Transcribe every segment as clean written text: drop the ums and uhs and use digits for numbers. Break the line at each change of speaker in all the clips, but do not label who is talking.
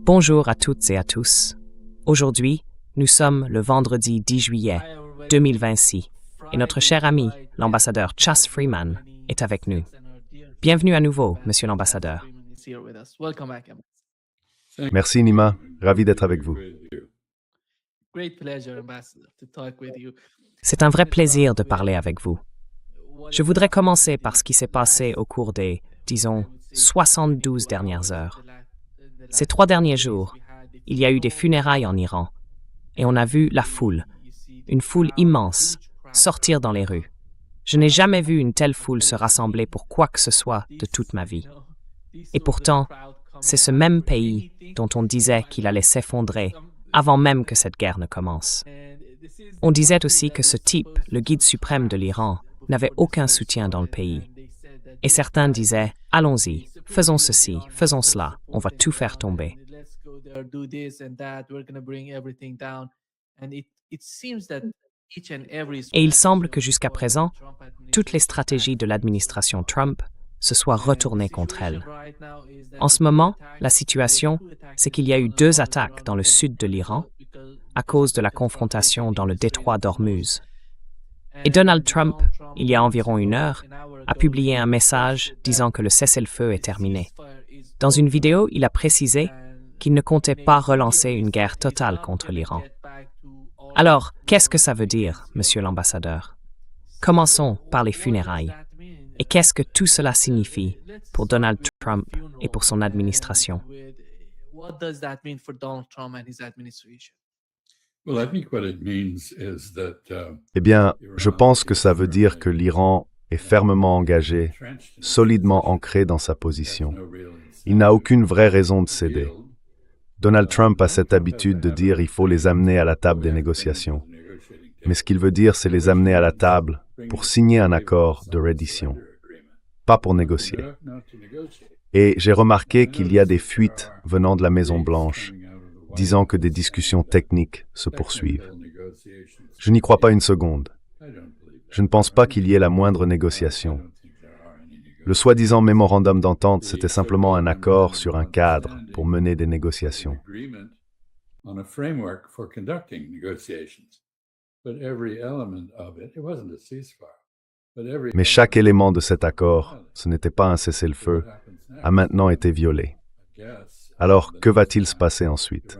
Bonjour à toutes et à tous. Aujourd'hui, nous sommes le vendredi 10 juillet 2026 et notre cher ami, l'ambassadeur Chas Freeman, est avec nous. Bienvenue à nouveau, monsieur l'ambassadeur.
Merci Nima, ravi d'être avec vous.
C'est un vrai plaisir de parler avec vous. Je voudrais commencer par ce qui s'est passé au cours des, disons, 72 dernières heures. Ces 3 derniers jours, il y a eu des funérailles en Iran et on a vu la foule, une foule immense, sortir dans les rues. Je n'ai jamais vu une telle foule se rassembler pour quoi que ce soit de toute ma vie. Et pourtant, c'est ce même pays dont on disait qu'il allait s'effondrer avant même que cette guerre ne commence. On disait aussi que ce type, le guide suprême de l'Iran, n'avait aucun soutien dans le pays. Et certains disaient « Allons-y, faisons ceci, faisons cela, on va tout faire tomber ». Et il semble que jusqu'à présent, toutes les stratégies de l'administration Trump se soient retournées contre elle. En ce moment, la situation, c'est qu'il y a eu 2 attaques dans le sud de l'Iran à cause de la confrontation dans le détroit d'Ormuz. Et Donald Trump, il y a environ 1 heure, a publié un message disant que le cessez-le-feu est terminé. Dans une vidéo, il a précisé qu'il ne comptait pas relancer une guerre totale contre l'Iran. Alors, qu'est-ce que ça veut dire, monsieur l'ambassadeur? Commençons par les funérailles. Et qu'est-ce que tout cela signifie pour Donald Trump et pour son administration?
Eh bien, je pense que ça veut dire que l'Iran est fermement engagé, solidement ancré dans sa position. Il n'a aucune vraie raison de céder. Donald Trump a cette habitude de dire il faut les amener à la table des négociations. Mais ce qu'il veut dire, c'est les amener à la table pour signer un accord de reddition, pas pour négocier. Et j'ai remarqué qu'il y a des fuites venant de la Maison-Blanche, disant que des discussions techniques se poursuivent. Je n'y crois pas une seconde. Je ne pense pas qu'il y ait la moindre négociation. Le soi-disant mémorandum d'entente, c'était simplement un accord sur un cadre pour mener des négociations. Mais chaque élément de cet accord, ce n'était pas un cessez-le-feu, a maintenant été violé. Alors, que va-t-il se passer ensuite?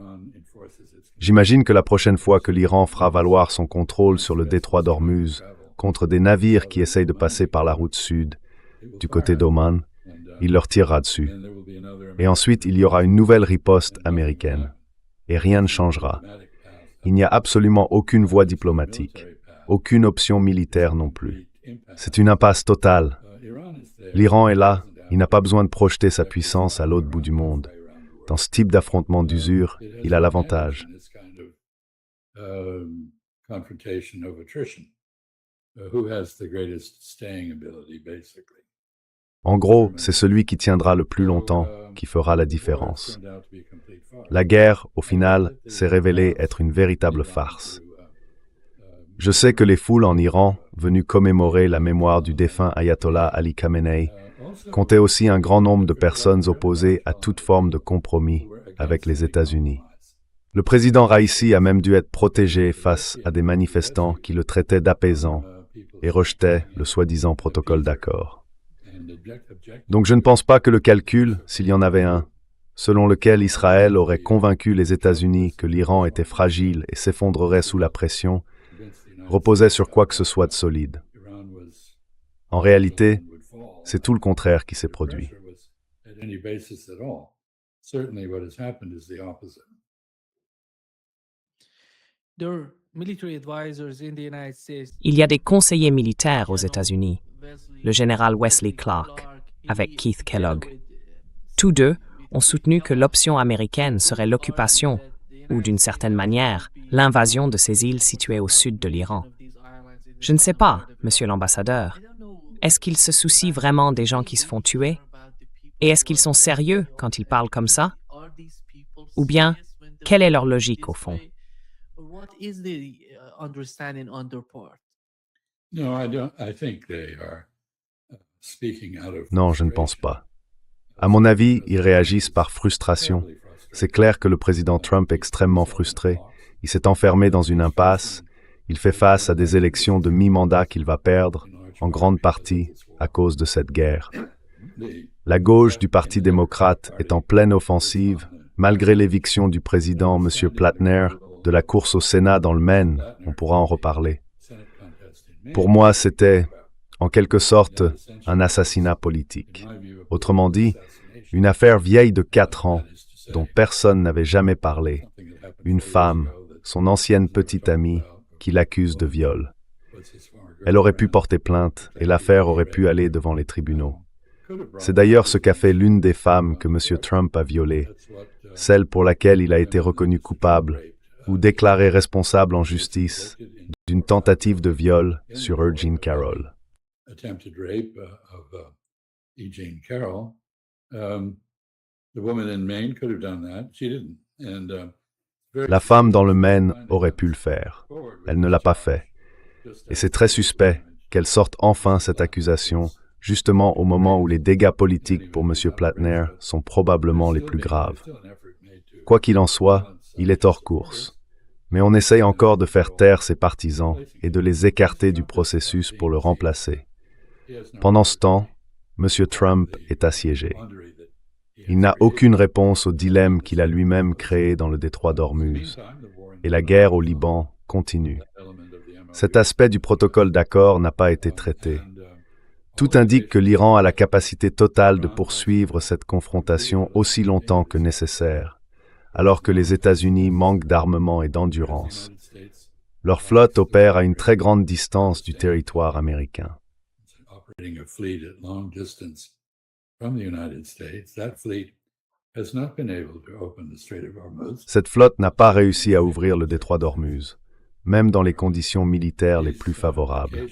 J'imagine que la prochaine fois que l'Iran fera valoir son contrôle sur le détroit d'Ormuz contre des navires qui essayent de passer par la route sud, du côté d'Oman, il leur tirera dessus. Et ensuite, il y aura une nouvelle riposte américaine. Et rien ne changera. Il n'y a absolument aucune voie diplomatique, aucune option militaire non plus. C'est une impasse totale. L'Iran est là, il n'a pas besoin de projeter sa puissance à l'autre bout du monde. Dans ce type d'affrontement d'usure, il a l'avantage. En gros, c'est celui qui tiendra le plus longtemps qui fera la différence. La guerre, au final, s'est révélée être une véritable farce. Je sais que les foules en Iran, venues commémorer la mémoire du défunt ayatollah Ali Khamenei, comptaient aussi un grand nombre de personnes opposées à toute forme de compromis avec les États-Unis. Le président Raisi a même dû être protégé face à des manifestants qui le traitaient d'apaisant et rejetaient le soi-disant protocole d'accord. Donc je ne pense pas que le calcul, s'il y en avait un, selon lequel Israël aurait convaincu les États-Unis que l'Iran était fragile et s'effondrerait sous la pression, reposait sur quoi que ce soit de solide. En réalité, c'est tout le contraire qui s'est produit.
Il y a des conseillers militaires aux États-Unis, le général Wesley Clark avec Keith Kellogg. Tous 2 ont soutenu que l'option américaine serait l'occupation, ou d'une certaine manière, l'invasion de ces îles situées au sud de l'Iran. Je ne sais pas, monsieur l'ambassadeur, est-ce qu'ils se soucient vraiment des gens qui se font tuer? Et est-ce qu'ils sont sérieux quand ils parlent comme ça? Ou bien, quelle est leur logique au fond?
Non, je ne pense pas. À mon avis, ils réagissent par frustration. C'est clair que le président Trump est extrêmement frustré. Il s'est enfermé dans une impasse. Il fait face à des élections de mi-mandat qu'il va perdre, en grande partie à cause de cette guerre. La gauche du Parti démocrate est en pleine offensive, malgré l'éviction du président M. Platner de la course au Sénat dans le Maine. On pourra en reparler. Pour moi, c'était, en quelque sorte, un assassinat politique. Autrement dit, une affaire vieille de 4 ans, dont personne n'avait jamais parlé. Une femme, son ancienne petite amie, qui l'accuse de viol. Elle aurait pu porter plainte et l'affaire aurait pu aller devant les tribunaux. C'est d'ailleurs ce qu'a fait l'une des femmes que M. Trump a violée, celle pour laquelle il a été reconnu coupable ou déclaré responsable en justice d'une tentative de viol sur E. Jean Carroll. La femme dans le Maine aurait pu le faire. Elle ne l'a pas fait. Et c'est très suspect qu'elle sorte enfin cette accusation, justement au moment où les dégâts politiques pour M. Platner sont probablement les plus graves. Quoi qu'il en soit, il est hors course. Mais on essaye encore de faire taire ses partisans et de les écarter du processus pour le remplacer. Pendant ce temps, M. Trump est assiégé. Il n'a aucune réponse au dilemme qu'il a lui-même créé dans le détroit d'Ormuz. Et la guerre au Liban continue. Cet aspect du protocole d'accord n'a pas été traité. Tout indique que l'Iran a la capacité totale de poursuivre cette confrontation aussi longtemps que nécessaire, alors que les États-Unis manquent d'armement et d'endurance. Leur flotte opère à une très grande distance du territoire américain. Cette flotte n'a pas réussi à ouvrir le détroit d'Ormuz, même dans les conditions militaires les plus favorables.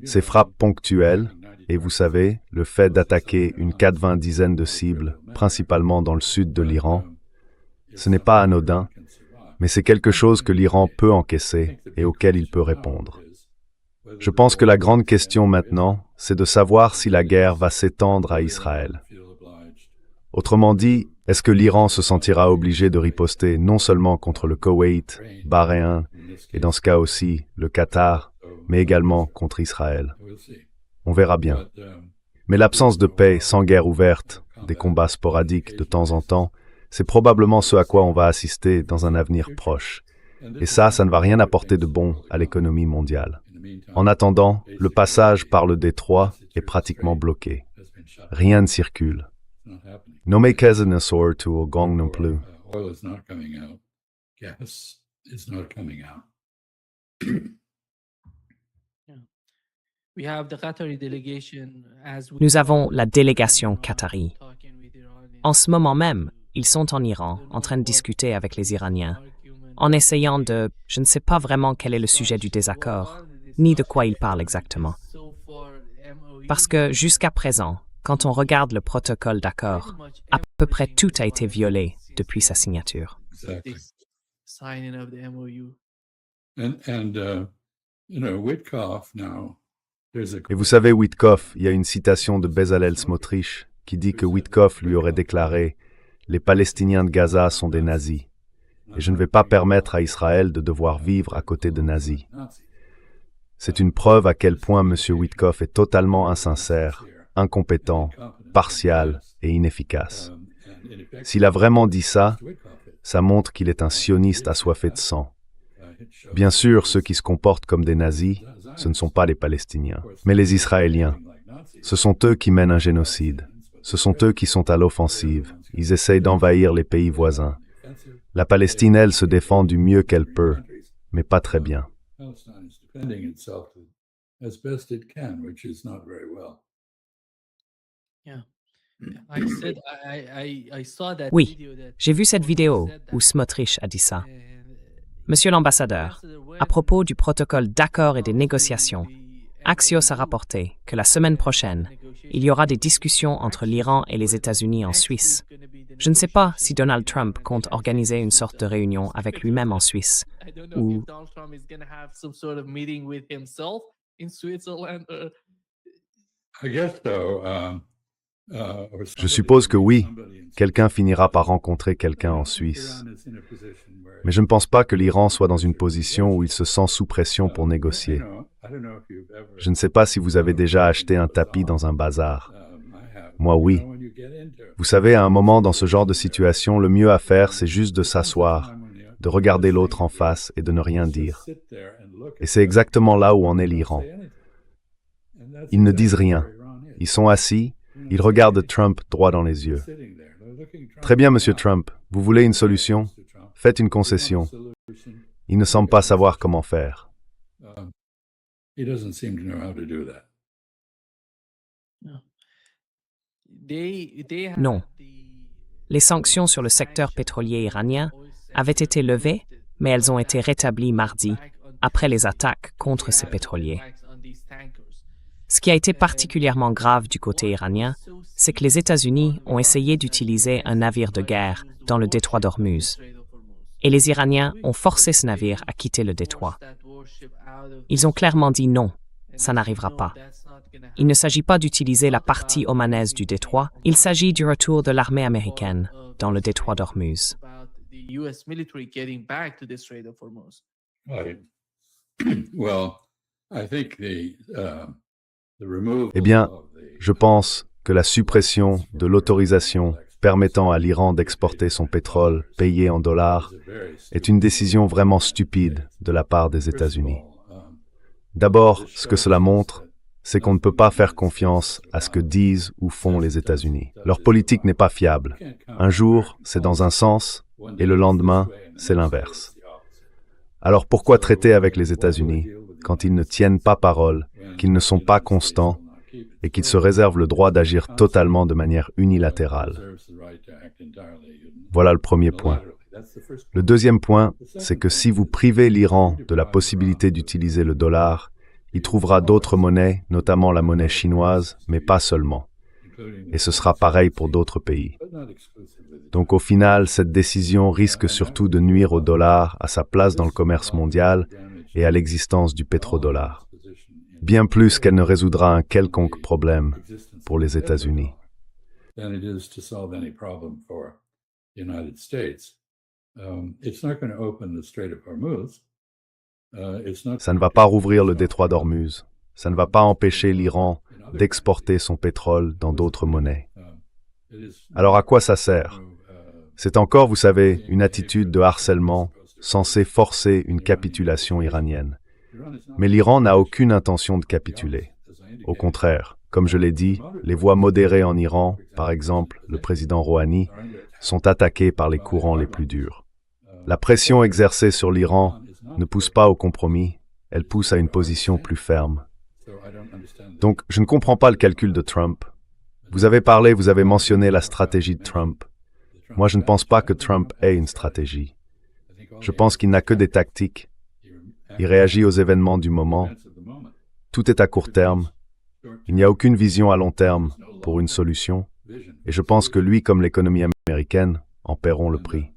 Ces frappes ponctuelles, et vous savez, le fait d'attaquer une 90aine de cibles, principalement dans le sud de l'Iran, ce n'est pas anodin, mais c'est quelque chose que l'Iran peut encaisser et auquel il peut répondre. Je pense que la grande question maintenant, c'est de savoir si la guerre va s'étendre à Israël. Autrement dit, est-ce que l'Iran se sentira obligé de riposter non seulement contre le Koweït, Bahreïn, et dans ce cas aussi le Qatar, mais également contre Israël? On verra bien. Mais l'absence de paix sans guerre ouverte, des combats sporadiques de temps en temps, c'est probablement ce à quoi on va assister dans un avenir proche. Et ça ne va rien apporter de bon à l'économie mondiale. En attendant, le passage par le détroit est pratiquement bloqué. Rien ne circule. Nomekeze ne sort to Ogong non plus.
Nous avons la délégation qatari. En ce moment même, ils sont en Iran, en train de discuter avec les Iraniens, en essayant de... Je ne sais pas vraiment quel est le sujet du désaccord, ni de quoi ils parlent exactement. Parce que jusqu'à présent, quand on regarde le protocole d'accord, à peu près tout a été violé depuis sa signature.
Et vous savez, Witkoff, il y a une citation de Bezalel Smotrich qui dit que Witkoff lui aurait déclaré « Les Palestiniens de Gaza sont des nazis, et je ne vais pas permettre à Israël de devoir vivre à côté de nazis. » C'est une preuve à quel point M. Witkoff est totalement insincère, incompétent, partial et inefficace. S'il a vraiment dit ça, ça montre qu'il est un sioniste assoiffé de sang. Bien sûr, ceux qui se comportent comme des nazis, ce ne sont pas les Palestiniens, mais les Israéliens. Ce sont eux qui mènent un génocide. Ce sont eux qui sont à l'offensive. Ils essayent d'envahir les pays voisins. La Palestine, elle, se défend du mieux qu'elle peut, mais pas très bien.
Oui, j'ai vu cette vidéo où Smotrich a dit ça. Monsieur l'ambassadeur, à propos du protocole d'accord et des négociations, Axios a rapporté que la semaine prochaine, il y aura des discussions entre l'Iran et les États-Unis en Suisse. Je ne sais pas si Donald Trump compte organiser une sorte de réunion avec lui-même en Suisse, ou...
Je suppose que oui, quelqu'un finira par rencontrer quelqu'un en Suisse. Mais je ne pense pas que l'Iran soit dans une position où il se sent sous pression pour négocier. Je ne sais pas si vous avez déjà acheté un tapis dans un bazar. Moi, oui. Vous savez, à un moment dans ce genre de situation, le mieux à faire, c'est juste de s'asseoir, de regarder l'autre en face et de ne rien dire. Et c'est exactement là où en est l'Iran. Ils ne disent rien. Ils sont assis, ils regardent Trump droit dans les yeux. Très bien, Monsieur Trump, vous voulez une solution? Faites une concession. Il ne semble pas savoir comment faire.
Non. Les sanctions sur le secteur pétrolier iranien avaient été levées, mais elles ont été rétablies mardi, après les attaques contre ces pétroliers. Ce qui a été particulièrement grave du côté iranien, c'est que les États-Unis ont essayé d'utiliser un navire de guerre dans le détroit d'Ormuz. Et les Iraniens ont forcé ce navire à quitter le détroit. Ils ont clairement dit non, ça n'arrivera pas. Il ne s'agit pas d'utiliser la partie omanaise du détroit, il s'agit du retour de l'armée américaine dans le détroit d'Ormuz.
Eh bien, je pense que la suppression de l'autorisation permettant à l'Iran d'exporter son pétrole payé en dollars est une décision vraiment stupide de la part des États-Unis. D'abord, ce que cela montre, c'est qu'on ne peut pas faire confiance à ce que disent ou font les États-Unis. Leur politique n'est pas fiable. Un jour, c'est dans un sens, et le lendemain, c'est l'inverse. Alors pourquoi traiter avec les États-Unis quand ils ne tiennent pas parole, qu'ils ne sont pas constants et qu'ils se réservent le droit d'agir totalement de manière unilatérale? Voilà le premier point. Le deuxième point, c'est que si vous privez l'Iran de la possibilité d'utiliser le dollar, il trouvera d'autres monnaies, notamment la monnaie chinoise, mais pas seulement. Et ce sera pareil pour d'autres pays. Donc au final, cette décision risque surtout de nuire au dollar, à sa place dans le commerce mondial et à l'existence du pétrodollar. Bien plus qu'elle ne résoudra un quelconque problème pour les États-Unis. Ça ne va pas rouvrir le détroit d'Ormuz. Ça ne va pas empêcher l'Iran d'exporter son pétrole dans d'autres monnaies. Alors à quoi ça sert? C'est encore, vous savez, une attitude de harcèlement censée forcer une capitulation iranienne. Mais l'Iran n'a aucune intention de capituler. Au contraire, comme je l'ai dit, les voix modérées en Iran, par exemple le président Rouhani, sont attaquées par les courants les plus durs. La pression exercée sur l'Iran ne pousse pas au compromis, elle pousse à une position plus ferme. Donc, je ne comprends pas le calcul de Trump. Vous avez mentionné la stratégie de Trump. Moi, je ne pense pas que Trump ait une stratégie. Je pense qu'il n'a que des tactiques. Il réagit aux événements du moment. Tout est à court terme. Il n'y a aucune vision à long terme pour une solution. Et je pense que lui, comme l'économie américaine, en paieront le prix.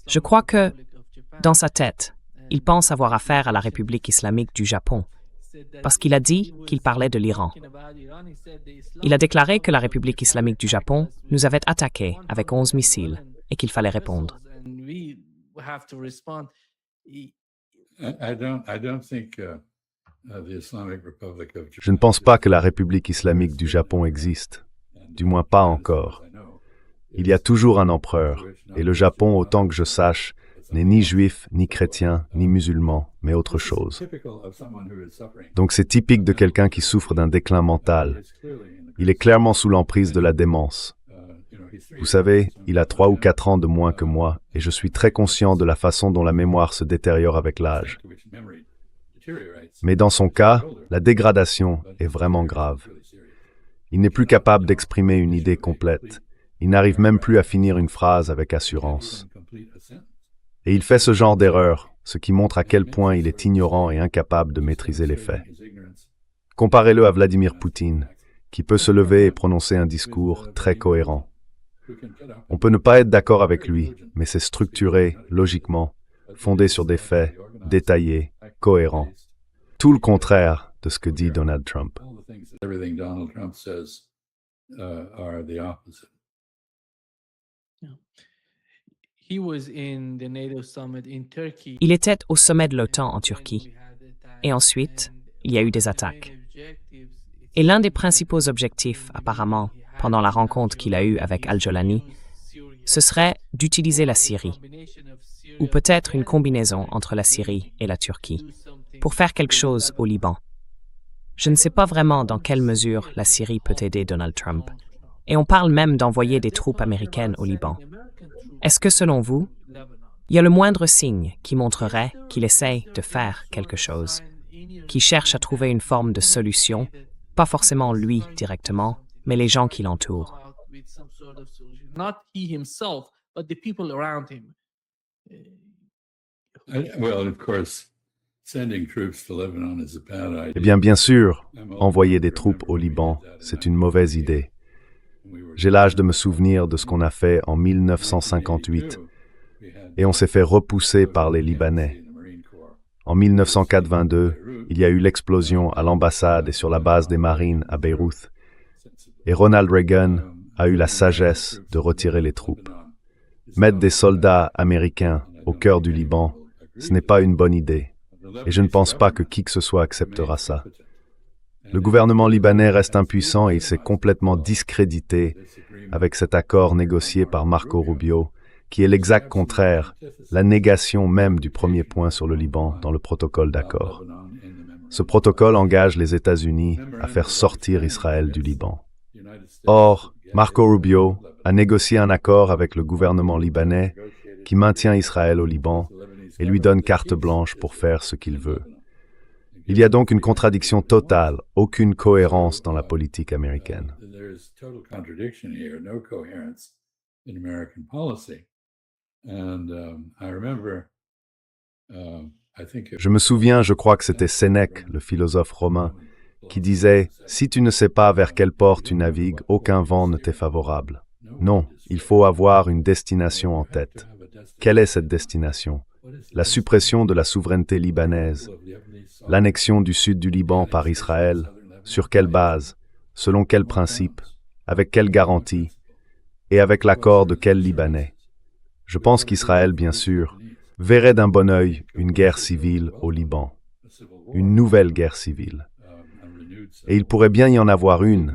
Je crois que, dans sa tête, il pense avoir affaire à la République islamique du Japon, parce qu'il a dit qu'il parlait de l'Iran. Il a déclaré que la République islamique du Japon nous avait attaqués avec 11 missiles et qu'il fallait répondre.
Je ne pense pas que la République islamique du Japon existe, du moins pas encore. Il y a toujours un empereur, et le Japon, autant que je sache, n'est ni juif, ni chrétien, ni musulman, mais autre chose. Donc c'est typique de quelqu'un qui souffre d'un déclin mental. Il est clairement sous l'emprise de la démence. Vous savez, il a 3 ou 4 ans de moins que moi, et je suis très conscient de la façon dont la mémoire se détériore avec l'âge. Mais dans son cas, la dégradation est vraiment grave. Il n'est plus capable d'exprimer une idée complète. Il n'arrive même plus à finir une phrase avec assurance. Et il fait ce genre d'erreur, ce qui montre à quel point il est ignorant et incapable de maîtriser les faits. Comparez-le à Vladimir Poutine, qui peut se lever et prononcer un discours très cohérent. On peut ne pas être d'accord avec lui, mais c'est structuré, logiquement, fondé sur des faits, détaillé, cohérent. Tout le contraire de ce que dit Donald Trump.
Il était au sommet de l'OTAN en Turquie. Et ensuite, il y a eu des attaques. Et l'un des principaux objectifs, apparemment, pendant la rencontre qu'il a eue avec Al-Jolani, ce serait d'utiliser la Syrie, ou peut-être une combinaison entre la Syrie et la Turquie, pour faire quelque chose au Liban. Je ne sais pas vraiment dans quelle mesure la Syrie peut aider Donald Trump. Et on parle même d'envoyer des troupes américaines au Liban. Est-ce que, selon vous, il y a le moindre signe qui montrerait qu'il essaye de faire quelque chose, qu'il cherche à trouver une forme de solution, pas forcément lui directement, mais les gens qui l'entourent?
Eh bien sûr, envoyer des troupes au Liban, c'est une mauvaise idée. J'ai l'âge de me souvenir de ce qu'on a fait en 1958, et on s'est fait repousser par les Libanais. En 1982, il y a eu l'explosion à l'ambassade et sur la base des Marines à Beyrouth, et Ronald Reagan a eu la sagesse de retirer les troupes. Mettre des soldats américains au cœur du Liban, ce n'est pas une bonne idée, et je ne pense pas que qui que ce soit acceptera ça. Le gouvernement libanais reste impuissant et il s'est complètement discrédité avec cet accord négocié par Marco Rubio, qui est l'exact contraire, la négation même du premier point sur le Liban dans le protocole d'accord. Ce protocole engage les États-Unis à faire sortir Israël du Liban. Or, Marco Rubio a négocié un accord avec le gouvernement libanais qui maintient Israël au Liban et lui donne carte blanche pour faire ce qu'il veut. Il y a donc une contradiction totale, aucune cohérence dans la politique américaine. Je me souviens, je crois que c'était Sénèque, le philosophe romain, qui disait « Si tu ne sais pas vers quelle port tu navigues, aucun vent ne t'est favorable. » Non, il faut avoir une destination en tête. Quelle est cette destination? La suppression de la souveraineté libanaise, l'annexion du sud du Liban par Israël, sur quelle base, selon quels principes, avec quelle garantie, et avec l'accord de quel Libanais? Je pense qu'Israël, bien sûr, verrait d'un bon œil une guerre civile au Liban, une nouvelle guerre civile. Et il pourrait bien y en avoir une,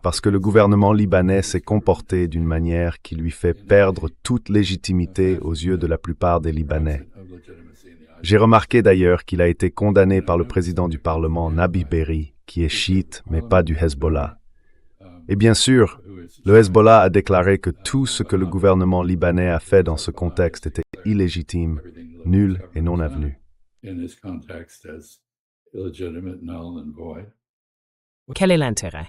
parce que le gouvernement libanais s'est comporté d'une manière qui lui fait perdre toute légitimité aux yeux de la plupart des Libanais. J'ai remarqué d'ailleurs qu'il a été condamné par le président du Parlement, Nabi Berri, qui est chiite, mais pas du Hezbollah. Et bien sûr, le Hezbollah a déclaré que tout ce que le gouvernement libanais a fait dans ce contexte était illégitime, nul et non avenu.
Quel est l'intérêt?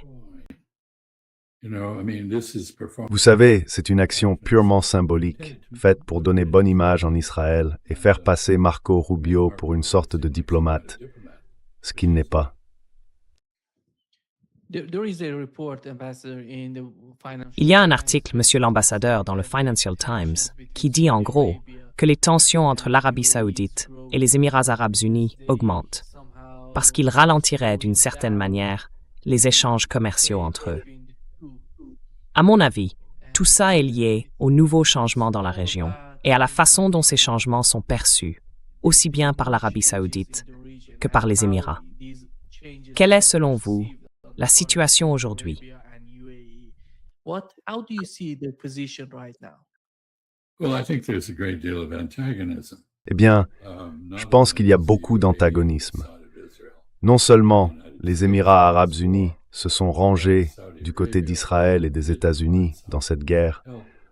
Vous savez, c'est une action purement symbolique, faite pour donner bonne image en Israël et faire passer Marco Rubio pour une sorte de diplomate, ce qu'il n'est pas.
Il y a un article, Monsieur l'ambassadeur, dans le Financial Times, qui dit en gros que les tensions entre l'Arabie saoudite et les Émirats arabes unis augmentent, parce qu'ils ralentiraient d'une certaine manière les échanges commerciaux entre eux. À mon avis, tout ça est lié aux nouveaux changements dans la région et à la façon dont ces changements sont perçus, aussi bien par l'Arabie saoudite que par les Émirats. Quelle est, selon vous, la situation aujourd'hui?
Eh bien, je pense qu'il y a beaucoup d'antagonisme. Non seulement les Émirats arabes unis se sont rangés du côté d'Israël et des États-Unis dans cette guerre,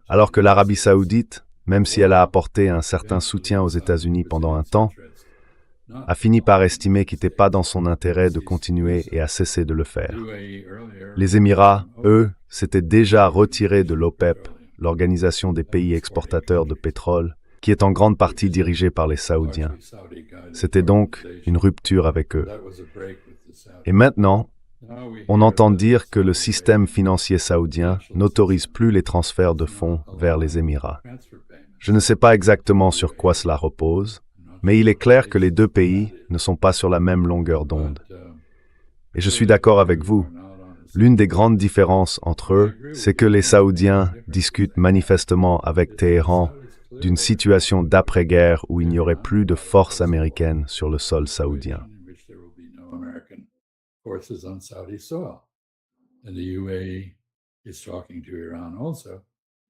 alors que l'Arabie saoudite, même si elle a apporté un certain soutien aux États-Unis pendant un temps, a fini par estimer qu'il n'était pas dans son intérêt de continuer et a cessé de le faire. Les Émirats, eux, s'étaient déjà retirés de l'OPEP, l'Organisation des pays exportateurs de pétrole, qui est en grande partie dirigée par les Saoudiens. C'était donc une rupture avec eux. Et maintenant, on entend dire que le système financier saoudien n'autorise plus les transferts de fonds vers les Émirats. Je ne sais pas exactement sur quoi cela repose, mais il est clair que les deux pays ne sont pas sur la même longueur d'onde. Et je suis d'accord avec vous. L'une des grandes différences entre eux, c'est que les Saoudiens discutent manifestement avec Téhéran d'une situation d'après-guerre où il n'y aurait plus de forces américaines sur le sol saoudien.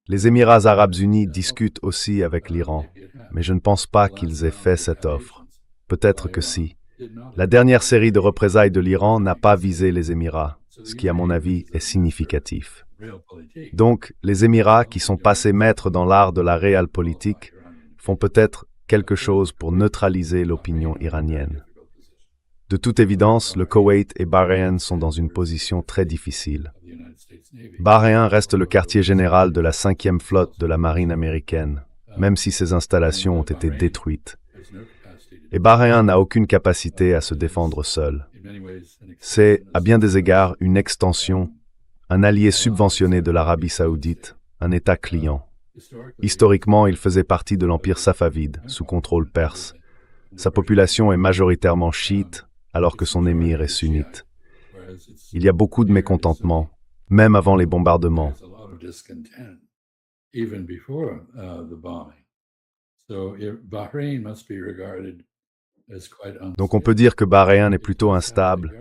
Les Émirats arabes unis discutent aussi avec l'Iran, mais je ne pense pas qu'ils aient fait cette offre. Peut-être que si. La dernière série de représailles de l'Iran n'a pas visé les Émirats, ce qui, à mon avis, est significatif. Donc, les Émirats, qui sont passés maîtres dans l'art de la réelle politique, font peut-être quelque chose pour neutraliser l'opinion iranienne. De toute évidence, le Koweït et Bahreïn sont dans une position très difficile. Bahreïn reste le quartier général de la 5e flotte de la marine américaine, même si ses installations ont été détruites. Et Bahreïn n'a aucune capacité à se défendre seul. C'est, à bien des égards, une extension, un allié subventionné de l'Arabie saoudite, un État client. Historiquement, il faisait partie de l'empire safavide, sous contrôle perse. Sa population est majoritairement chiite, alors que son émir est sunnite. Il y a beaucoup de mécontentement, même avant les bombardements. Donc on peut dire que Bahreïn est plutôt instable.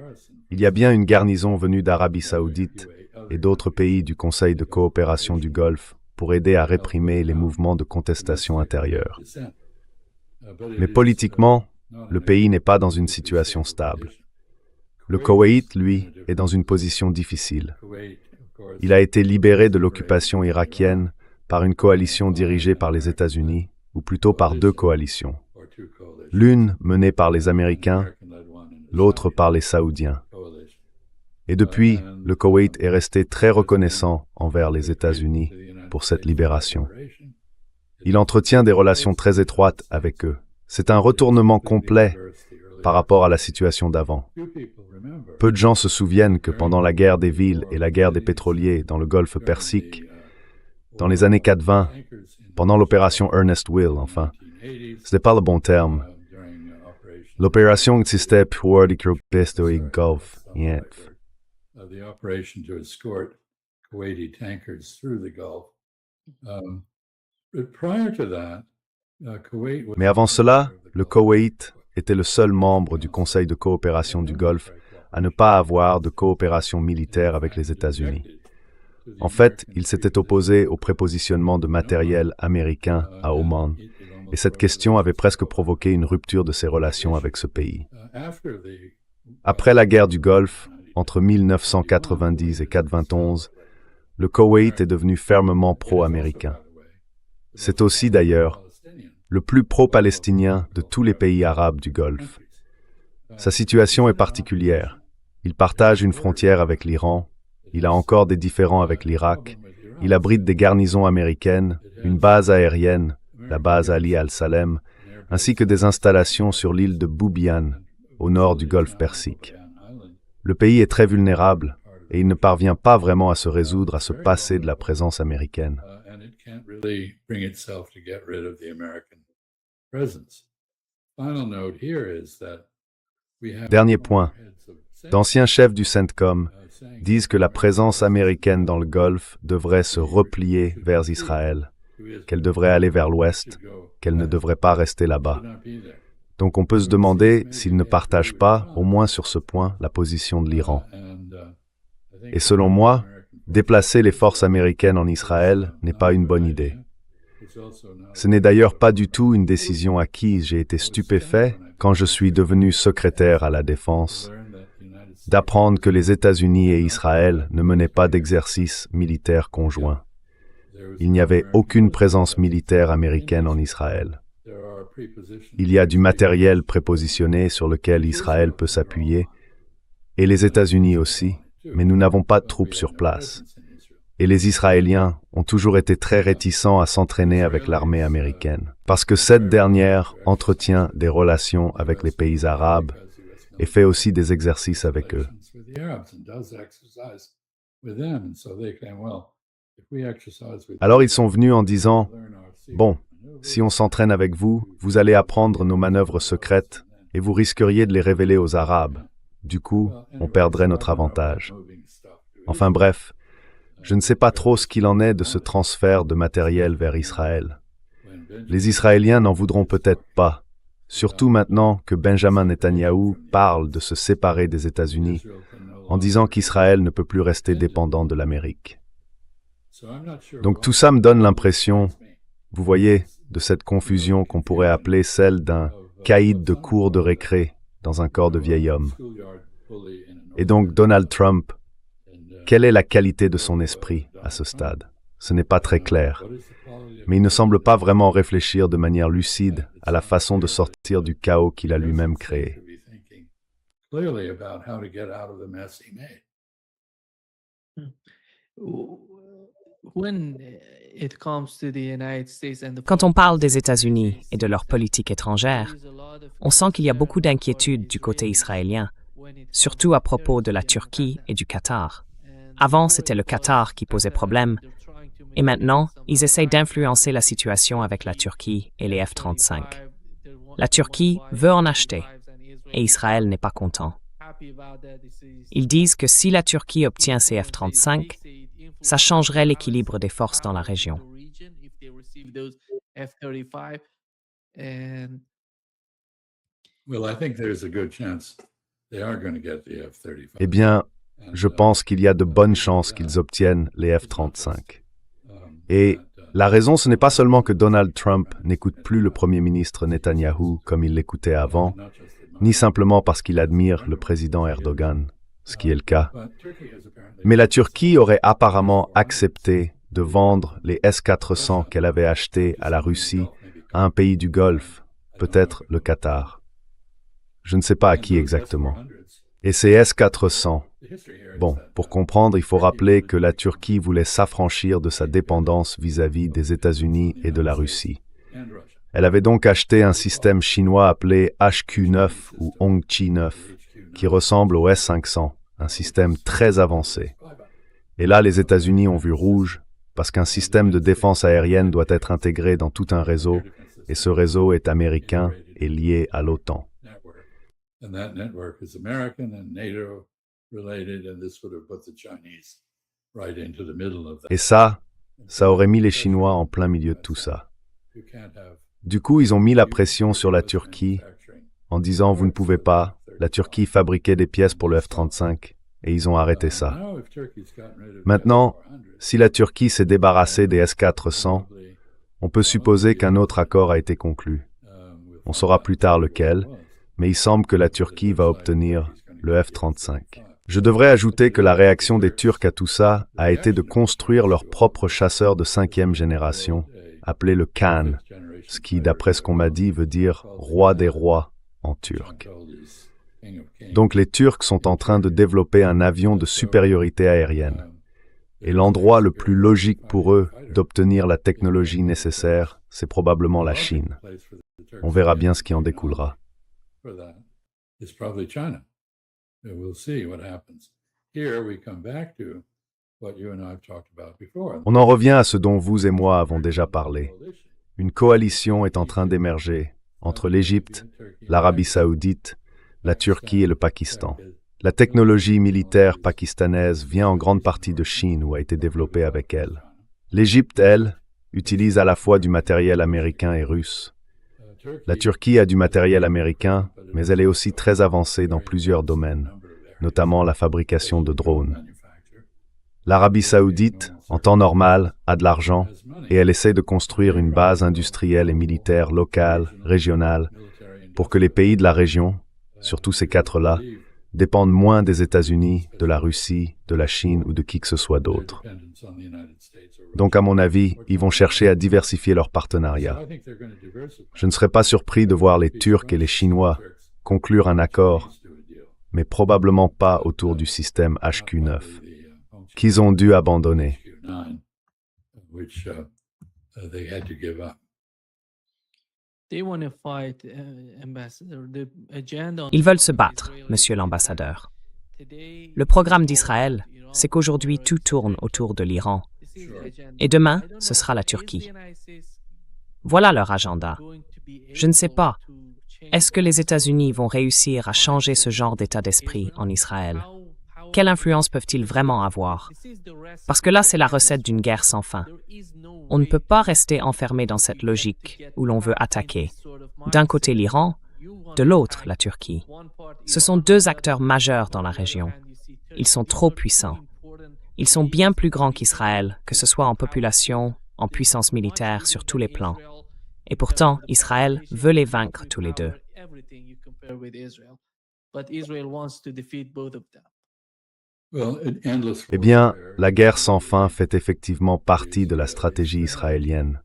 Il y a bien une garnison venue d'Arabie saoudite et d'autres pays du Conseil de coopération du Golfe pour aider à réprimer les mouvements de contestation intérieure. Mais politiquement, le pays n'est pas dans une situation stable. Le Koweït, lui, est dans une position difficile. Il a été libéré de l'occupation irakienne par une coalition dirigée par les États-Unis, ou plutôt par deux coalitions. L'une menée par les Américains, l'autre par les Saoudiens. Et depuis, le Koweït est resté très reconnaissant envers les États-Unis pour cette libération. Il entretient des relations très étroites avec eux. C'est un retournement complet par rapport à la situation d'avant. Peu de gens se souviennent que pendant la guerre des villes et la guerre des pétroliers dans le golfe Persique, dans les années 80, pendant l'opération Ernest Will, enfin, ce n'est pas le bon terme. L'opération existait pour détruire le golfe. Mais avant cela, le Koweït était le seul membre du Conseil de coopération du Golfe à ne pas avoir de coopération militaire avec les États-Unis. En fait, il s'était opposé au prépositionnement de matériel américain à Oman, et cette question avait presque provoqué une rupture de ses relations avec ce pays. Après la guerre du Golfe, entre 1990 et 1991, le Koweït est devenu fermement pro-américain. C'est aussi, d'ailleurs, le plus pro-palestinien de tous les pays arabes du Golfe. Sa situation est particulière. Il partage une frontière avec l'Iran, il a encore des différends avec l'Irak, il abrite des garnisons américaines, une base aérienne, la base Ali al-Salem, ainsi que des installations sur l'île de Boubiane, au nord du golfe Persique. Le pays est très vulnérable et il ne parvient pas vraiment à se résoudre à se passer de la présence américaine. Dernier point. D'anciens chefs du CENTCOM disent que la présence américaine dans le Golfe devrait se replier vers Israël, qu'elle devrait aller vers l'ouest, qu'elle ne devrait pas rester là-bas. Donc on peut se demander s'ils ne partagent pas, au moins sur ce point, la position de l'Iran. Et selon moi, déplacer les forces américaines en Israël n'est pas une bonne idée. Ce n'est d'ailleurs pas du tout une décision acquise. J'ai été stupéfait, quand je suis devenu secrétaire à la Défense, d'apprendre que les États-Unis et Israël ne menaient pas d'exercice militaire conjoint. Il n'y avait aucune présence militaire américaine en Israël. Il y a du matériel prépositionné sur lequel Israël peut s'appuyer, et les États-Unis aussi, mais nous n'avons pas de troupes sur place. Et les Israéliens ont toujours été très réticents à s'entraîner avec l'armée américaine, parce que cette dernière entretient des relations avec les pays arabes et fait aussi des exercices avec eux. Alors ils sont venus en disant « Bon, si on s'entraîne avec vous, vous allez apprendre nos manœuvres secrètes et vous risqueriez de les révéler aux Arabes. Du coup, on perdrait notre avantage. Enfin bref, je ne sais pas trop ce qu'il en est de ce transfert de matériel vers Israël. Les Israéliens n'en voudront peut-être pas, surtout maintenant que Benjamin Netanyahou parle de se séparer des États-Unis en disant qu'Israël ne peut plus rester dépendant de l'Amérique. Donc tout ça me donne l'impression, vous voyez, de cette confusion qu'on pourrait appeler celle d'un caïd de cour de récré dans un corps de vieil homme. Et donc Donald Trump, quelle est la qualité de son esprit à ce stade? Ce n'est pas très clair. Mais il ne semble pas vraiment réfléchir de manière lucide à la façon de sortir du chaos qu'il a lui-même créé.
Quand on parle des États-Unis et de leur politique étrangère, on sent qu'il y a beaucoup d'inquiétudes du côté israélien, surtout à propos de la Turquie et du Qatar. Avant, c'était le Qatar qui posait problème, et maintenant, ils essayent d'influencer la situation avec la Turquie et les F-35. La Turquie veut en acheter, et Israël n'est pas content. Ils disent que si la Turquie obtient ces F-35, ça changerait l'équilibre des forces dans la région.
Eh bien, je pense qu'il y a de bonnes chances qu'ils obtiennent les F-35. Et la raison, ce n'est pas seulement que Donald Trump n'écoute plus le Premier ministre Netanyahou comme il l'écoutait avant, ni simplement parce qu'il admire le président Erdogan, ce qui est le cas. Mais la Turquie aurait apparemment accepté de vendre les S-400 qu'elle avait achetés à la Russie à un pays du Golfe, peut-être le Qatar. Je ne sais pas à qui exactement. Et ces S-400, bon, pour comprendre, il faut rappeler que la Turquie voulait s'affranchir de sa dépendance vis-à-vis des États-Unis et de la Russie. Elle avait donc acheté un système chinois appelé HQ-9 ou Hongqi-9, qui ressemble au S-500, un système très avancé. Et là, les États-Unis ont vu rouge, parce qu'un système de défense aérienne doit être intégré dans tout un réseau, et ce réseau est américain et lié à l'OTAN. Et ça aurait mis les Chinois en plein milieu de tout ça. Du coup, ils ont mis la pression sur la Turquie en disant « vous ne pouvez pas ». La Turquie fabriquait des pièces pour le F-35 et ils ont arrêté ça. Maintenant, si la Turquie s'est débarrassée des S-400, on peut supposer qu'un autre accord a été conclu. On saura plus tard lequel, mais il semble que la Turquie va obtenir le F-35. Je devrais ajouter que la réaction des Turcs à tout ça a été de construire leur propre chasseur de 5e génération, appelé le Khan, ce qui, d'après ce qu'on m'a dit, veut dire « roi des rois » en turc. Donc les Turcs sont en train de développer un avion de supériorité aérienne. Et l'endroit le plus logique pour eux d'obtenir la technologie nécessaire, c'est probablement la Chine. On verra bien ce qui en découlera. On en revient à ce dont vous et moi avons déjà parlé. Une coalition est en train d'émerger entre l'Égypte, l'Arabie saoudite, la Turquie et le Pakistan. La technologie militaire pakistanaise vient en grande partie de Chine ou a été développée avec elle. L'Égypte, elle, utilise à la fois du matériel américain et russe. La Turquie a du matériel américain, mais elle est aussi très avancée dans plusieurs domaines, notamment la fabrication de drones. L'Arabie saoudite, en temps normal, a de l'argent et elle essaie de construire une base industrielle et militaire locale, régionale, pour que les pays de la région, surtout ces quatre-là, dépendent moins des États-Unis, de la Russie, de la Chine ou de qui que ce soit d'autre. Donc, à mon avis, ils vont chercher à diversifier leurs partenariats. Je ne serais pas surpris de voir les Turcs et les Chinois conclure un accord, mais probablement pas autour du système HQ-9, qu'ils ont dû abandonner.
Ils veulent se battre, monsieur l'ambassadeur. Le programme d'Israël, c'est qu'aujourd'hui tout tourne autour de l'Iran. Et demain, ce sera la Turquie. Voilà leur agenda. Je ne sais pas. Est-ce que les États-Unis vont réussir à changer ce genre d'état d'esprit en Israël? Quelle influence peuvent-ils vraiment avoir? Parce que là, c'est la recette d'une guerre sans fin. On ne peut pas rester enfermé dans cette logique où l'on veut attaquer. D'un côté l'Iran, de l'autre la Turquie. Ce sont deux acteurs majeurs dans la région. Ils sont trop puissants. Ils sont bien plus grands qu'Israël, que ce soit en population, en puissance militaire, sur tous les plans. Et pourtant, Israël veut les vaincre tous les deux.
Eh bien, la guerre sans fin fait effectivement partie de la stratégie israélienne.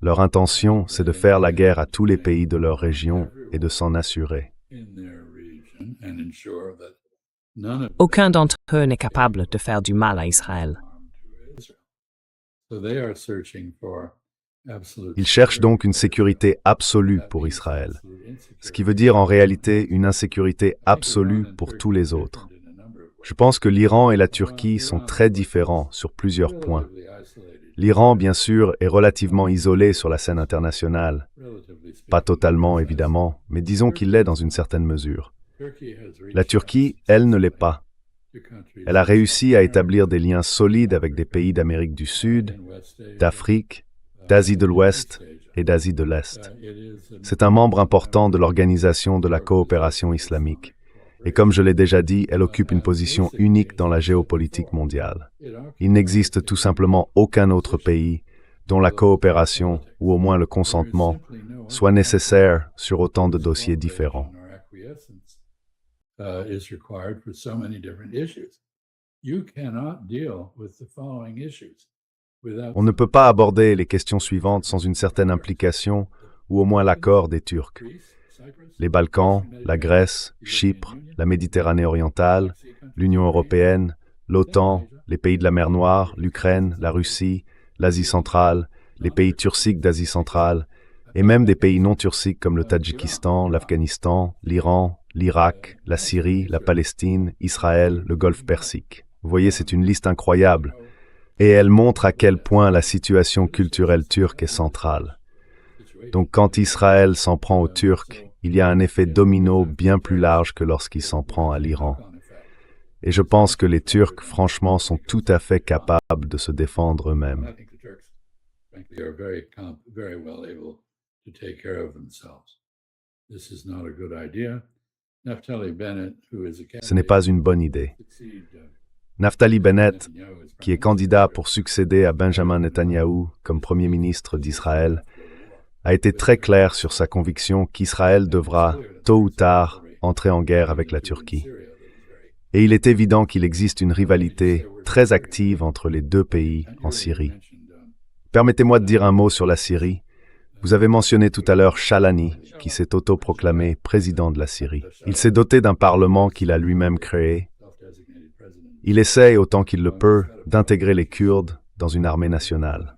Leur intention, c'est de faire la guerre à tous les pays de leur région et de s'en assurer.
Aucun d'entre eux n'est capable de faire du mal à Israël.
Ils cherchent donc une sécurité absolue pour Israël, ce qui veut dire en réalité une insécurité absolue pour tous les autres. Je pense que l'Iran et la Turquie sont très différents sur plusieurs points. L'Iran, bien sûr, est relativement isolé sur la scène internationale. Pas totalement, évidemment, mais disons qu'il l'est dans une certaine mesure. La Turquie, elle, ne l'est pas. Elle a réussi à établir des liens solides avec des pays d'Amérique du Sud, d'Afrique, d'Asie de l'Ouest et d'Asie de l'Est. C'est un membre important de l'Organisation de la coopération islamique. Et comme je l'ai déjà dit, elle occupe une position unique dans la géopolitique mondiale. Il n'existe tout simplement aucun autre pays dont la coopération, ou au moins le consentement, soit nécessaire sur autant de dossiers différents. On ne peut pas aborder les questions suivantes sans une certaine implication, ou au moins l'accord des Turcs. Les Balkans, la Grèce, Chypre, la Méditerranée orientale, l'Union européenne, l'OTAN, les pays de la mer Noire, l'Ukraine, la Russie, l'Asie centrale, les pays turciques d'Asie centrale, et même des pays non turciques comme le Tadjikistan, l'Afghanistan, l'Iran, l'Irak, la Syrie, la Palestine, Israël, le Golfe Persique. Vous voyez, c'est une liste incroyable, et elle montre à quel point la situation culturelle turque est centrale. Donc quand Israël s'en prend aux Turcs, il y a un effet domino bien plus large que lorsqu'il s'en prend à l'Iran. Et je pense que les Turcs, franchement, sont tout à fait capables de se défendre eux-mêmes. Ce n'est pas une bonne idée. Naftali Bennett, qui est candidat pour succéder à Benjamin Netanyahou comme Premier ministre d'Israël, a été très clair sur sa conviction qu'Israël devra, tôt ou tard, entrer en guerre avec la Turquie. Et il est évident qu'il existe une rivalité très active entre les deux pays en Syrie. Permettez-moi de dire un mot sur la Syrie. Vous avez mentionné tout à l'heure Shalani, qui s'est autoproclamé président de la Syrie. Il s'est doté d'un parlement qu'il a lui-même créé. Il essaie, autant qu'il le peut, d'intégrer les Kurdes dans une armée nationale.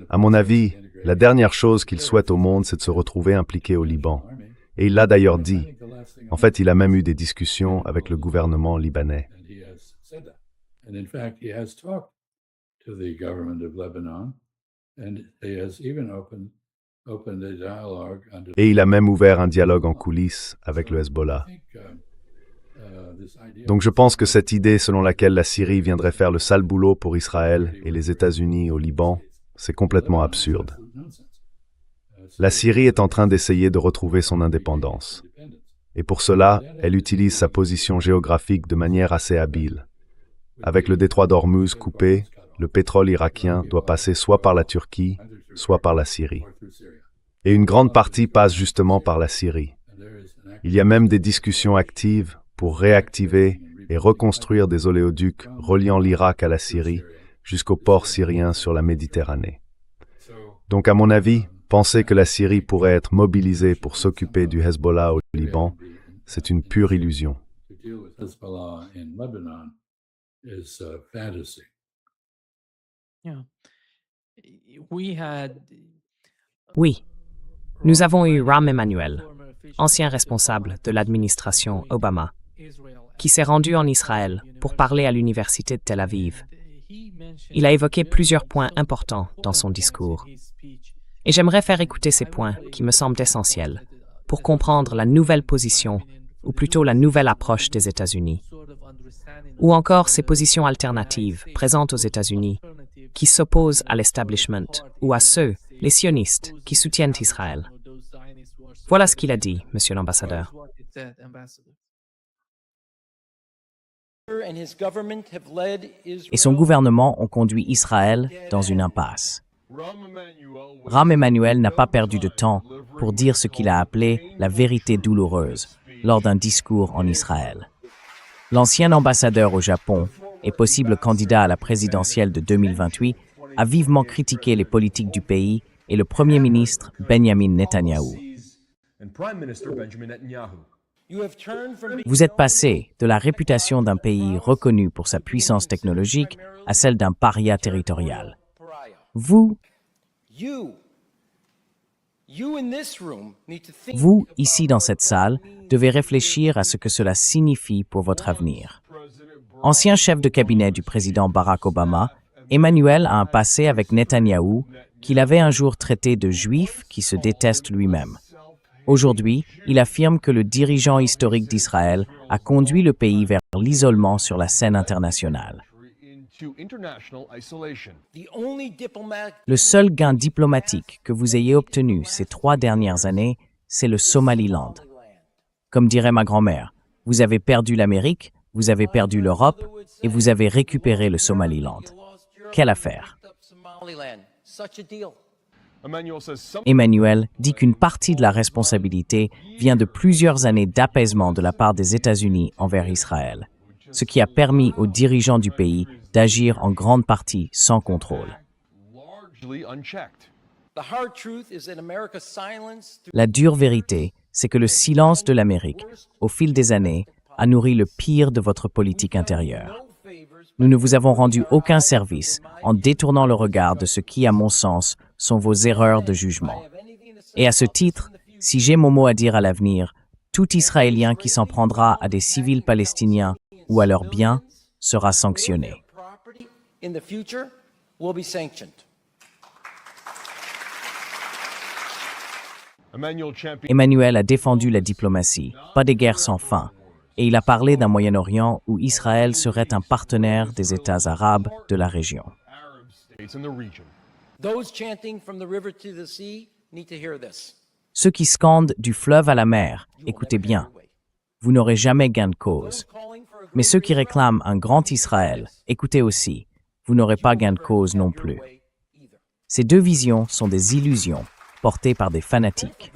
À mon avis, la dernière chose qu'il souhaite au monde, c'est de se retrouver impliqué au Liban. Et il l'a d'ailleurs dit. En fait, il a même eu des discussions avec le gouvernement libanais. Et il a même ouvert un dialogue en coulisses avec le Hezbollah. Donc je pense que cette idée selon laquelle la Syrie viendrait faire le sale boulot pour Israël et les États-Unis au Liban, c'est complètement absurde. La Syrie est en train d'essayer de retrouver son indépendance. Et pour cela, elle utilise sa position géographique de manière assez habile. Avec le détroit d'Ormuz coupé, le pétrole irakien doit passer soit par la Turquie, soit par la Syrie. Et une grande partie passe justement par la Syrie. Il y a même des discussions actives pour réactiver et reconstruire des oléoducs reliant l'Irak à la Syrie jusqu'au port syrien sur la Méditerranée. Donc à mon avis, penser que la Syrie pourrait être mobilisée pour s'occuper du Hezbollah au Liban, c'est une pure illusion.
Oui, nous avons eu Rahm Emanuel, ancien responsable de l'administration Obama, qui s'est rendu en Israël pour parler à l'université de Tel Aviv. Il a évoqué plusieurs points importants dans son discours. Et j'aimerais faire écouter ces points qui me semblent essentiels pour comprendre la nouvelle position, ou plutôt la nouvelle approche des États-Unis, ou encore ces positions alternatives présentes aux États-Unis qui s'opposent à l'establishment ou à ceux, les sionistes, qui soutiennent Israël. Voilà ce qu'il a dit, monsieur l'ambassadeur.
Et son gouvernement ont conduit Israël dans une impasse. Rahm Emanuel n'a pas perdu de temps pour dire ce qu'il a appelé la vérité douloureuse lors d'un discours en Israël. L'ancien ambassadeur au Japon et possible candidat à la présidentielle de 2028 a vivement critiqué les politiques du pays et le Premier ministre Benjamin Netanyahou. Vous êtes passé de la réputation d'un pays reconnu pour sa puissance technologique à celle d'un paria territorial. Vous, ici dans cette salle, devez réfléchir à ce que cela signifie pour votre avenir. Ancien chef de cabinet du président Barack Obama, Emmanuel a un passé avec Netanyahou qu'il avait un jour traité de juif qui se déteste lui-même. Aujourd'hui, il affirme que le dirigeant historique d'Israël a conduit le pays vers l'isolement sur la scène internationale. Le seul gain diplomatique que vous ayez obtenu ces 3 dernières années, c'est le Somaliland. Comme dirait ma grand-mère, vous avez perdu l'Amérique, vous avez perdu l'Europe et vous avez récupéré le Somaliland. Quelle affaire! Emmanuel dit qu'une partie de la responsabilité vient de plusieurs années d'apaisement de la part des États-Unis envers Israël, ce qui a permis aux dirigeants du pays d'agir en grande partie sans contrôle. La dure vérité, c'est que le silence de l'Amérique, au fil des années, a nourri le pire de votre politique intérieure. Nous ne vous avons rendu aucun service en détournant le regard de ce qui, à mon sens, sont vos erreurs de jugement. Et à ce titre, si j'ai mon mot à dire à l'avenir, tout Israélien qui s'en prendra à des civils palestiniens ou à leurs biens sera sanctionné. Emmanuel a défendu la diplomatie, pas des guerres sans fin, et il a parlé d'un Moyen-Orient où Israël serait un partenaire des États arabes de la région. Ceux qui scandent du fleuve à la mer, écoutez bien, vous n'aurez jamais gain de cause. Mais ceux qui réclament un grand Israël, écoutez aussi, vous n'aurez pas gain de cause non plus. Ces 2 visions sont des illusions portées par des fanatiques.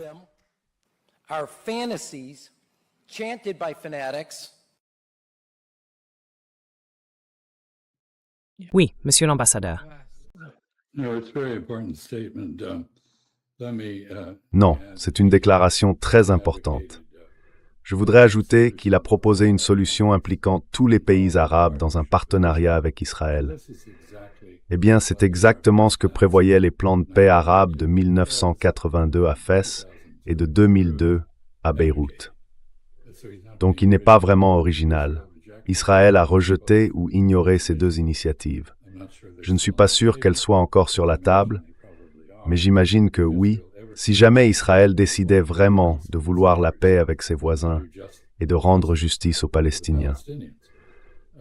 Oui, monsieur l'ambassadeur.
Non, c'est une déclaration très importante. Je voudrais ajouter qu'il a proposé une solution impliquant tous les pays arabes dans un partenariat avec Israël. Eh bien, c'est exactement ce que prévoyaient les plans de paix arabes de 1982 à Fès et de 2002 à Beyrouth. Donc il n'est pas vraiment original. Israël a rejeté ou ignoré ces 2 initiatives. Je ne suis pas sûr qu'elles soient encore sur la table, mais j'imagine que oui, si jamais Israël décidait vraiment de vouloir la paix avec ses voisins et de rendre justice aux Palestiniens.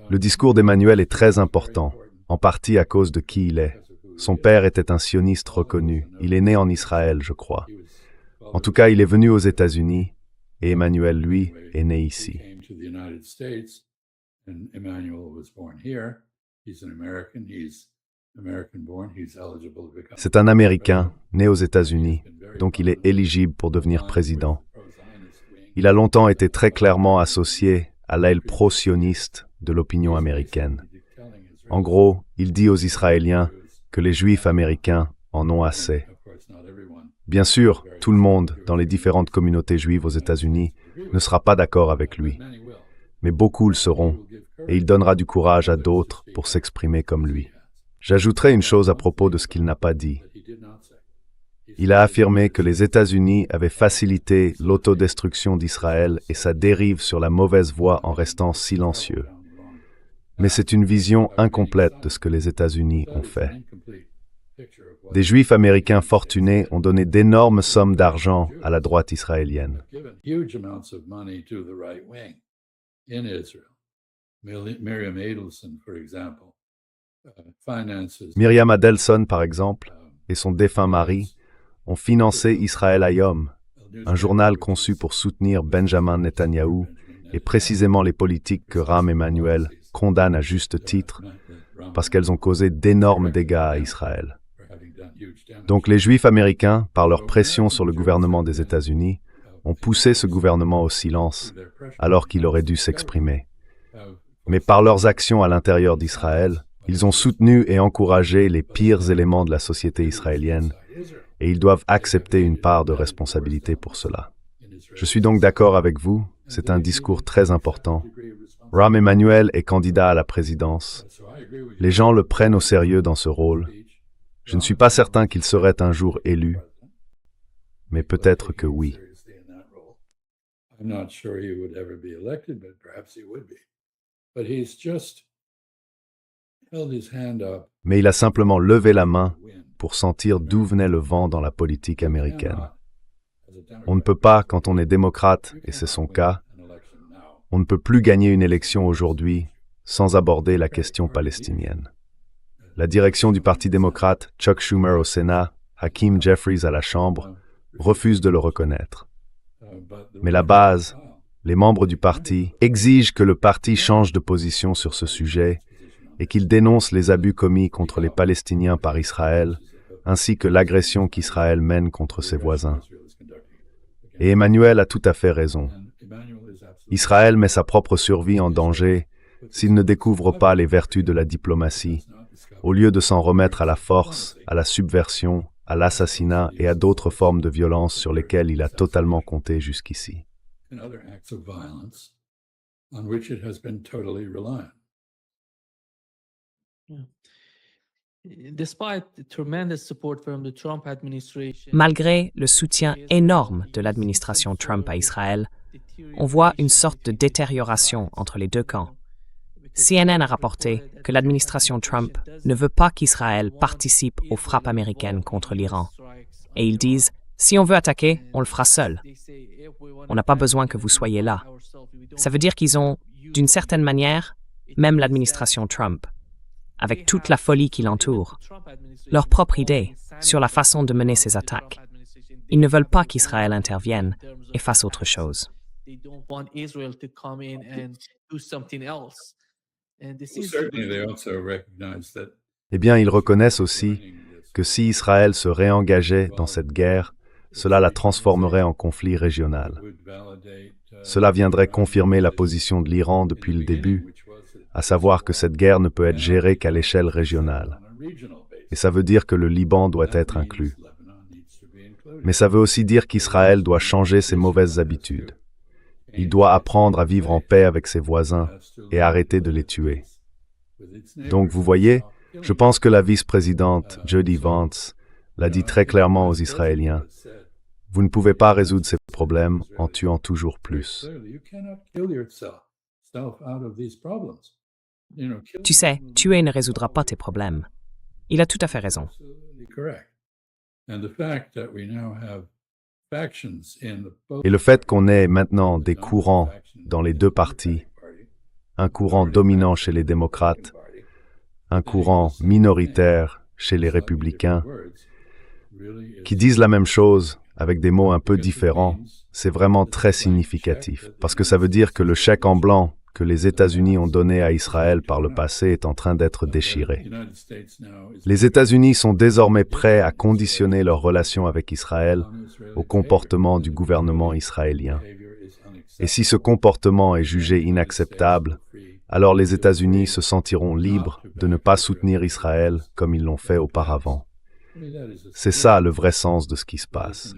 Le discours d'Emmanuel est très important, en partie à cause de qui il est. Son père était un sioniste reconnu. Il est né en Israël, je crois. En tout cas, il est venu aux États-Unis, et Emmanuel, lui, est né ici. C'est un Américain, né aux États-Unis, donc il est éligible pour devenir président. Il a longtemps été très clairement associé à l'aile pro-sioniste de l'opinion américaine. En gros, il dit aux Israéliens que les Juifs américains en ont assez. Bien sûr, tout le monde, dans les différentes communautés juives aux États-Unis, ne sera pas d'accord avec lui. Mais beaucoup le seront, et il donnera du courage à d'autres pour s'exprimer comme lui. J'ajouterai une chose à propos de ce qu'il n'a pas dit. Il a affirmé que les États-Unis avaient facilité l'autodestruction d'Israël et sa dérive sur la mauvaise voie en restant silencieux. Mais c'est une vision incomplète de ce que les États-Unis ont fait. Des Juifs américains fortunés ont donné d'énormes sommes d'argent à la droite israélienne. Myriam Adelson, par exemple, et son défunt mari ont financé Israël Hayom, un journal conçu pour soutenir Benjamin Netanyahou et précisément les politiques que Rahm Emanuel condamne à juste titre parce qu'elles ont causé d'énormes dégâts à Israël. Donc les Juifs américains, par leur pression sur le gouvernement des États-Unis, ont poussé ce gouvernement au silence alors qu'il aurait dû s'exprimer. Mais par leurs actions à l'intérieur d'Israël, ils ont soutenu et encouragé les pires éléments de la société israélienne et ils doivent accepter une part de responsabilité pour cela. Je suis donc d'accord avec vous, c'est un discours très important. Rahm Emanuel est candidat à la présidence. Les gens le prennent au sérieux dans ce rôle. Je ne suis pas certain qu'il serait un jour élu, mais peut-être que oui. Mais il a simplement levé la main pour sentir d'où venait le vent dans la politique américaine. On ne peut pas, quand on est démocrate, et c'est son cas, on ne peut plus gagner une élection aujourd'hui sans aborder la question palestinienne. La direction du Parti démocrate, Chuck Schumer au Sénat, Hakeem Jeffries à la Chambre, refuse de le reconnaître. Mais la base, les membres du parti, exigent que le parti change de position sur ce sujet et qu'il dénonce les abus commis contre les Palestiniens par Israël, ainsi que l'agression qu'Israël mène contre ses voisins. Et Emmanuel a tout à fait raison. Israël met sa propre survie en danger s'il ne découvre pas les vertus de la diplomatie, au lieu de s'en remettre à la force, à la subversion, à l'assassinat et à d'autres formes de violence sur lesquelles il a totalement compté jusqu'ici.
Malgré le soutien énorme de l'administration Trump à Israël, on voit une sorte de détérioration entre les deux camps. CNN a rapporté que l'administration Trump ne veut pas qu'Israël participe aux frappes américaines contre l'Iran. Et ils disent, si on veut attaquer, on le fera seul. On n'a pas besoin que vous soyez là. Ça veut dire qu'ils ont, d'une certaine manière, même l'administration Trump, avec toute la folie qui l'entoure, leur propre idée sur la façon de mener ces attaques. Ils ne veulent pas qu'Israël intervienne et fasse autre chose.
Eh bien, ils reconnaissent aussi que si Israël se réengageait dans cette guerre, cela la transformerait en conflit régional. Cela viendrait confirmer la position de l'Iran depuis le début, à savoir que cette guerre ne peut être gérée qu'à l'échelle régionale. Et ça veut dire que le Liban doit être inclus. Mais ça veut aussi dire qu'Israël doit changer ses mauvaises habitudes. Il doit apprendre à vivre en paix avec ses voisins et arrêter de les tuer. Donc, vous voyez, je pense que la vice-présidente J.D. Vance l'a dit très clairement aux Israéliens. Vous ne pouvez pas résoudre ces problèmes en tuant toujours plus.
Tu sais, tuer ne résoudra pas tes problèmes. Il a tout à fait raison.
Et le fait qu'on ait maintenant des courants dans les deux partis, un courant dominant chez les démocrates, un courant minoritaire chez les républicains, qui disent la même chose avec des mots un peu différents, c'est vraiment très significatif, parce que ça veut dire que le chèque en blanc que les États-Unis ont donné à Israël par le passé est en train d'être déchiré. Les États-Unis sont désormais prêts à conditionner leurs relations avec Israël au comportement du gouvernement israélien. Et si ce comportement est jugé inacceptable, alors les États-Unis se sentiront libres de ne pas soutenir Israël comme ils l'ont fait auparavant. C'est ça le vrai sens de ce qui se passe.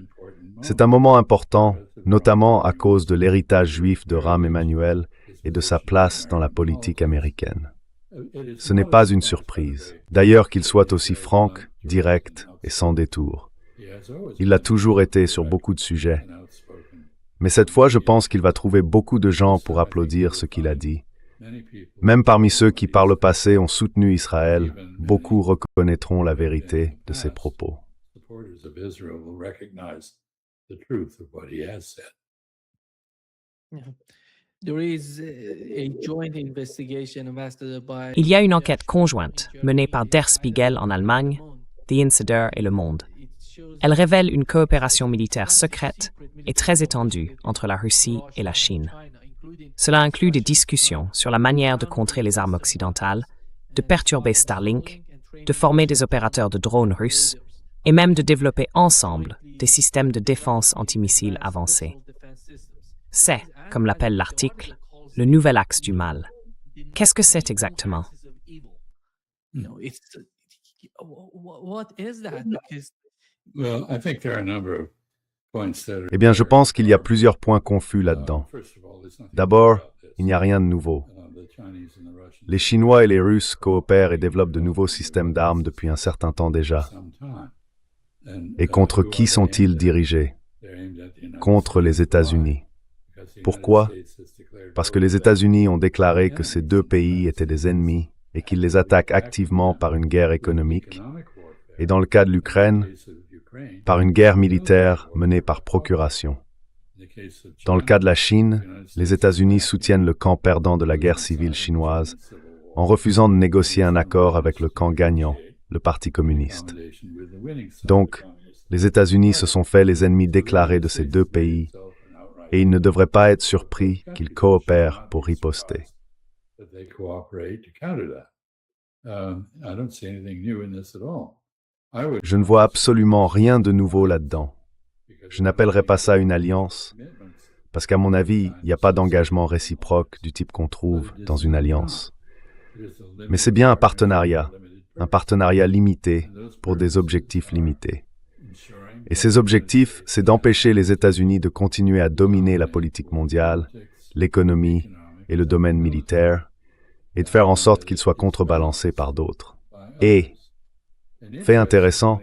C'est un moment important, notamment à cause de l'héritage juif de Rahm Emanuel et de sa place dans la politique américaine. Ce n'est pas une surprise. D'ailleurs qu'il soit aussi franc, direct et sans détour. Il l'a toujours été sur beaucoup de sujets. Mais cette fois, je pense qu'il va trouver beaucoup de gens pour applaudir ce qu'il a dit. Même parmi ceux qui par le passé ont soutenu Israël, beaucoup reconnaîtront la vérité de ses propos.
Il y a une enquête conjointe menée par Der Spiegel en Allemagne, The Insider et Le Monde. Elle révèle une coopération militaire secrète et très étendue entre la Russie et la Chine. Cela inclut des discussions sur la manière de contrer les armes occidentales, de perturber Starlink, de former des opérateurs de drones russes et même de développer ensemble des systèmes de défense antimissiles avancés. C'est, comme l'appelle l'article, le nouvel axe du mal. Qu'est-ce que c'est exactement?
Eh bien, je pense qu'il y a plusieurs points confus là-dedans. D'abord, il n'y a rien de nouveau. Les Chinois et les Russes coopèrent et développent de nouveaux systèmes d'armes depuis un certain temps déjà. Et contre qui sont-ils dirigés? Contre les États-Unis. Pourquoi? Parce que les États-Unis ont déclaré que ces deux pays étaient des ennemis et qu'ils les attaquent activement par une guerre économique, et dans le cas de l'Ukraine, par une guerre militaire menée par procuration. Dans le cas de la Chine, les États-Unis soutiennent le camp perdant de la guerre civile chinoise en refusant de négocier un accord avec le camp gagnant, le Parti communiste. Donc, les États-Unis se sont fait les ennemis déclarés de ces deux pays et ils ne devraient pas être surpris qu'ils coopèrent pour riposter. Je ne vois absolument rien de nouveau là-dedans. Je n'appellerais pas ça une alliance, parce qu'à mon avis, il n'y a pas d'engagement réciproque du type qu'on trouve dans une alliance. Mais c'est bien un partenariat limité pour des objectifs limités. Et ces objectifs, c'est d'empêcher les États-Unis de continuer à dominer la politique mondiale, l'économie et le domaine militaire, et de faire en sorte qu'ils soient contrebalancés par d'autres. Et, fait intéressant,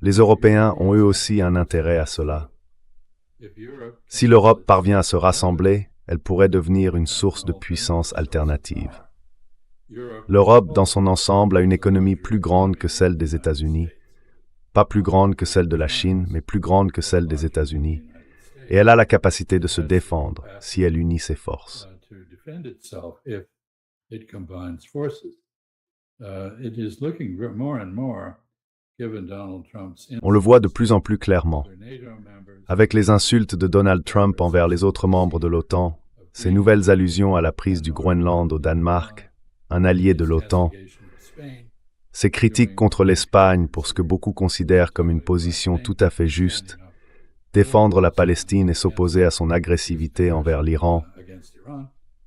les Européens ont eux aussi un intérêt à cela. Si l'Europe parvient à se rassembler, elle pourrait devenir une source de puissance alternative. L'Europe, dans son ensemble, a une économie plus grande que celle des États-Unis, pas plus grande que celle de la Chine, mais plus grande que celle des États-Unis, et elle a la capacité de se défendre si elle unit ses forces. On le voit de plus en plus clairement. Avec les insultes de Donald Trump envers les autres membres de l'OTAN, ses nouvelles allusions à la prise du Groenland au Danemark, un allié de l'OTAN, ses critiques contre l'Espagne pour ce que beaucoup considèrent comme une position tout à fait juste, défendre la Palestine et s'opposer à son agressivité envers l'Iran,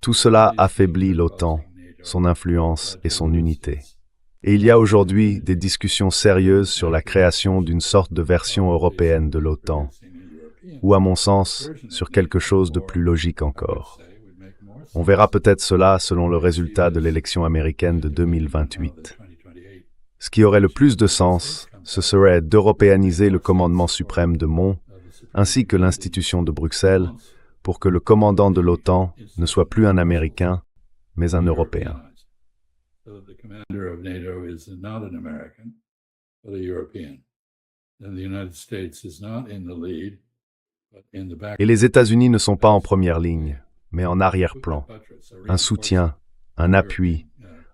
tout cela affaiblit l'OTAN, son influence et son unité. Et il y a aujourd'hui des discussions sérieuses sur la création d'une sorte de version européenne de l'OTAN, ou à mon sens, sur quelque chose de plus logique encore. On verra peut-être cela selon le résultat de l'élection américaine de 2028. Ce qui aurait le plus de sens, ce serait d'européaniser le commandement suprême de Mons, ainsi que l'institution de Bruxelles, pour que le commandant de l'OTAN ne soit plus un Américain, mais un Européen. Et les États-Unis ne sont pas en première ligne, mais en arrière-plan. Un soutien, un appui,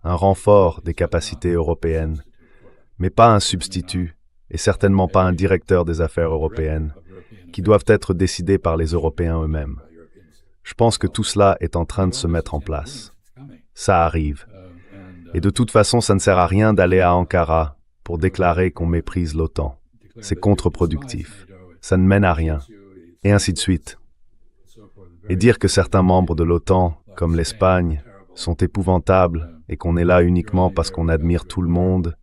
un renfort des capacités européennes, mais pas un substitut, et certainement pas un directeur des affaires européennes, qui doivent être décidés par les Européens eux-mêmes. Je pense que tout cela est en train de se mettre en place. Ça arrive. Et de toute façon, ça ne sert à rien d'aller à Ankara pour déclarer qu'on méprise l'OTAN. C'est contre-productif. Ça ne mène à rien. Et ainsi de suite. Et dire que certains membres de l'OTAN, comme l'Espagne, sont épouvantables et qu'on est là uniquement parce qu'on admire tout le monde,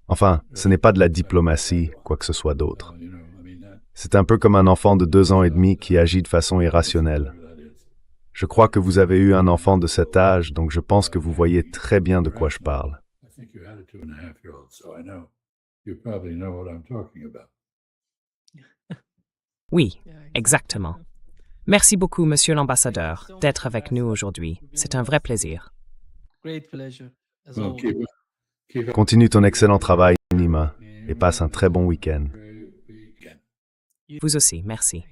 enfin, ce n'est pas de la diplomatie, quoi que ce soit d'autre. C'est un peu comme un enfant de 2 ans et demi qui agit de façon irrationnelle. Je crois que vous avez eu un enfant de cet âge, donc je pense que vous voyez très bien de quoi je parle.
Oui, exactement. Merci beaucoup, monsieur l'ambassadeur, d'être avec nous aujourd'hui. C'est un vrai plaisir.
Continue ton excellent travail, Nima, et passe un très bon week-end.
Vous aussi, merci.